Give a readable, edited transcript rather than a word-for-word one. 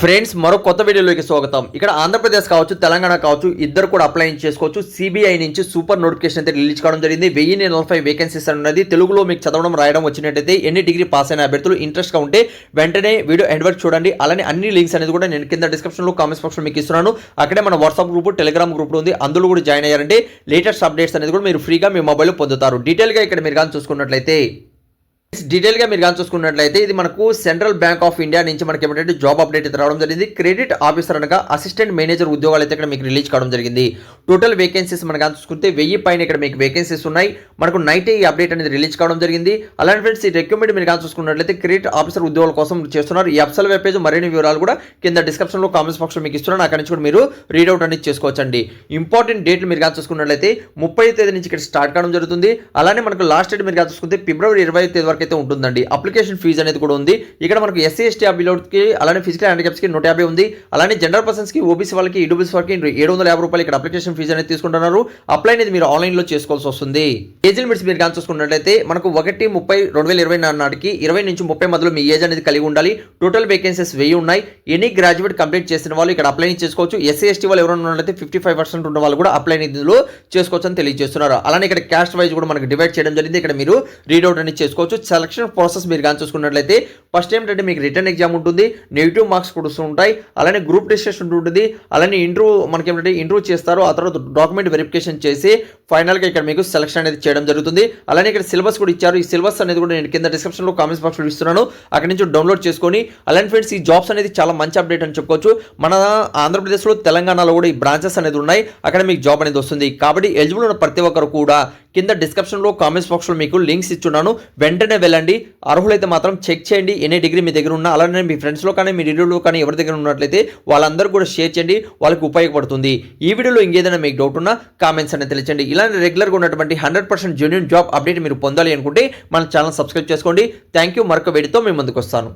Friends మరో కొత్త వీడియోలోకి స్వాగతం. ఇక్కడ ఆంధ్రప్రదేశ్ కావచ్చు, తెలంగాణ కావచ్చు, ఇద్దరు కూడా అప్లై చేసుకోవచ్చు. సిబిఐ నుంచి సూపర్ నోటిఫికేషన్ అయితే రిలీజ్ కావడం జరిగింది. 1040 వేకెన్సీస్ ఉన్నది. తెలుగులో మీకు చదవడం రాయడం వచ్చినట్టయితే ఎన్ని డిగ్రీ పాస్ అయిన అభ్యర్థులు ఇంట్రెస్ట్గా ఉంటే వెంటనే వీడియో ఎండ్ వరకు చూడండి. అలానే అన్ని లింక్స్ అనేది కూడా నేను కింద డిస్క్రిప్షన్లో కామెంట్స్ బాక్స్లో మీకు ఇస్తున్నాను. అక్కడే మన వాట్సాప్ గ్రూప్, టెలిగ్రామ్ గ్రూప్ ఉంది. అందులో కూడా జాయిన్ అయ్యారంటే లేటెస్ట్ అప్డేట్స్ అనేది కూడా మీరు ఫ్రీగా మీ మొబైల్లో పొందుతారు. డీటెయిల్గా ఇక్కడ మీరు కానీ చూసుకున్నట్లయితే డీటెయిల్గా మీరు కానీ చూసుకున్నట్లయితే ఇది మనకు సెంట్రల్ బ్యాంక్ ఆఫ్ ఇండియా నుంచి మనకి ఏమంటే జాబ్ అప్డేట్ అయితే రావడం జరిగింది. క్రెడిట్ ఆఫీసర్ అనగా అసిస్టెంట్ మేనేజర్ ఉద్యోగాలు అయితే ఇక్కడ మీకు రిలీజ్ కావడం జరిగింది. టోటల్ వేకెన్సీస్ మనం కానీ చూసుకుంటే 1000 పైన ఇక్కడ మీకు వేకెన్సీస్ ఉన్నాయి. మనకు నైట్ ఈ అప్డేట్ అనేది రిలీజ్ కావడం జరిగింది. అలాంటి ఫ్రెండ్స్ ఈ రిక్రూట్మెంట్ మీరు కానీ చూసుకున్నట్లయితే క్రెడిట్ ఆఫీసర్ ఉద్యోగాల కోసం చేస్తున్నారు. ఈ అప్సల్ వెబ్ పేజ్ మరిన్ని వివరాలు కూడా కింద డిస్క్రిప్షన్లో కామెంట్స్ బాక్స్లో మీకు ఇస్తున్నాను. అక్కడ నుంచి కూడా మీరు రీడౌట్ అనేది చేసుకోవచ్చండి. ఇంపార్టెంట్ డేట్లు మీరు కానీ చూసుకున్నట్లయితే 30వ తేదీ నుంచి ఇక్కడ స్టార్ట్ కావడం జరుగుతుంది. అలానే మనకు లాస్ట్ డేట్ మీరు కానీ చూసుకుంటే ఫిబ్రవరి 25వ తేదీ వరకు అయితే ఉంటుందండి. అప్లికేషన్ ఫీజు అనేది కూడా ఉంది. ఇక్కడ మనకు ఎస్సీ ఎస్టీ అభ్యర్థులకి అలానే ఫిజికల్ హ్యాండిక్యాప్స్కి 150 ఉంది. అలానే జనరల్ పర్సన్స్కి, ఓబీసీ వాళ్ళకి, ఈడబ్ల్యూఎస్ వాళ్ళకి 750 రూపాయలు ఇక్కడ అప్లికేషన్ ఫీజు అనేది తీసుకుంటున్నారు. అప్లై అనేది మీరు ఆన్లైన్లో చేసుకోవాల్సి వస్తుంది. ఏజ్ లిమిట్స్ మీరు కానీ చూసుకున్నట్లయితే మనకు 1/30/2024 నాటికి 20 నుంచి 30 మధ్యలో మీ ఏజ్ అనేది కలిగి ఉండాలి. టోటల్ వేకెన్సీస్ 1000 ఉన్నాయి. ఎనీ గ్రాడ్యుయేట్ కంప్లీట్ చేసిన వాళ్ళు ఇక్కడ అప్లై చేసుకోవచ్చు. ఎస్సీ ఎస్టీ వాళ్ళు ఎవరైనా ఉన్నట్లయితే 55% ఉన్న వాళ్ళు కూడా అప్లై ఇందులో చేసుకోవచ్చు అని తెలియజేస్తున్నారు. అలానే ఇక్కడ క్యాస్ట్ వైజ్ కూడా మనకు డివైడ్ చేయడం జరిగింది. ఇక్కడ మీరు రీడౌట్ అనేది చేసుకోవచ్చు. సెలక్షన్ ప్రాసెస్ మీరు కానీ చూసుకున్నట్లయితే ఫస్ట్ ఏంటంటే మీకు రిటర్న్ ఎగ్జామ్ ఉంటుంది, నెగిటివ్ మార్క్స్ కూడా ఉంటాయి. అలానే గ్రూప్ డిస్కషన్ ఉంటుంది. అలానే ఇంటర్వ్యూ మనకి ఏమంటే ఇంటర్వ్యూ చేస్తారు. ఆ తర్వాత డాక్యుమెంట్ వెరిఫికేషన్ చేసి ఫైనల్గా ఇక్కడ మీకు సెలక్షన్ అనేది చేయడం జరుగుతుంది. అలానే ఇక్కడ సిలబస్ కూడా ఇచ్చారు. ఈ సిలబస్ అనేది కూడా నేను కింద డిస్క్రిప్షన్లో కామెంట్స్ బాక్స్లో ఇస్తున్నాను. అక్కడ నుంచి డౌన్లోడ్ చేసుకొని అలానే ఫ్రెండ్స్ ఈ జాబ్స్ అనేది చాలా మంచి అప్డేట్ అని చెప్పుకోవచ్చు. మన ఆంధ్రప్రదేశ్లో, తెలంగాణలో కూడా ఈ బ్రాంచెస్ అనేది ఉన్నాయి. అక్కడ మీకు జాబ్ అనేది వస్తుంది. కాబట్టి ఎలిజిబుల్ ఉన్న ప్రతి ఒక్కరు కూడా కింద డిస్క్రిప్షన్లో కామెంట్స్ బాక్స్లో మీకు లింక్స్ ఇచ్చున్నాను. వెంటనే వెళ్ళండి. అర్హులైతే మాత్రం చెక్ చేయండి ఎన్ని డిగ్రీ మీ దగ్గర ఉన్నా. అలానే మీ ఫ్రెండ్స్లో కానీ మీ రిలేటివ్లో కానీ ఎవరి దగ్గర ఉన్నట్లయితే వాళ్ళందరూ కూడా షేర్ చేయండి. వాళ్ళకి ఉపయోగపడుతుంది. ఈ వీడియోలో ఇంకేదైనా మీకు డౌట్ ఉన్నా కామెంట్స్ అనేది తెలియజేయండి. ఇలాంటి రెగ్యులర్గా ఉన్నటువంటి 100% జెన్యూన్ జాబ్ అప్డేట్ మీరు పొందాలి అనుకుంటే మన ఛానల్ సబ్స్క్రైబ్ చేసుకోండి. Thank you. మరొక వీడియోతో మేము ముందుకు వస్తాను.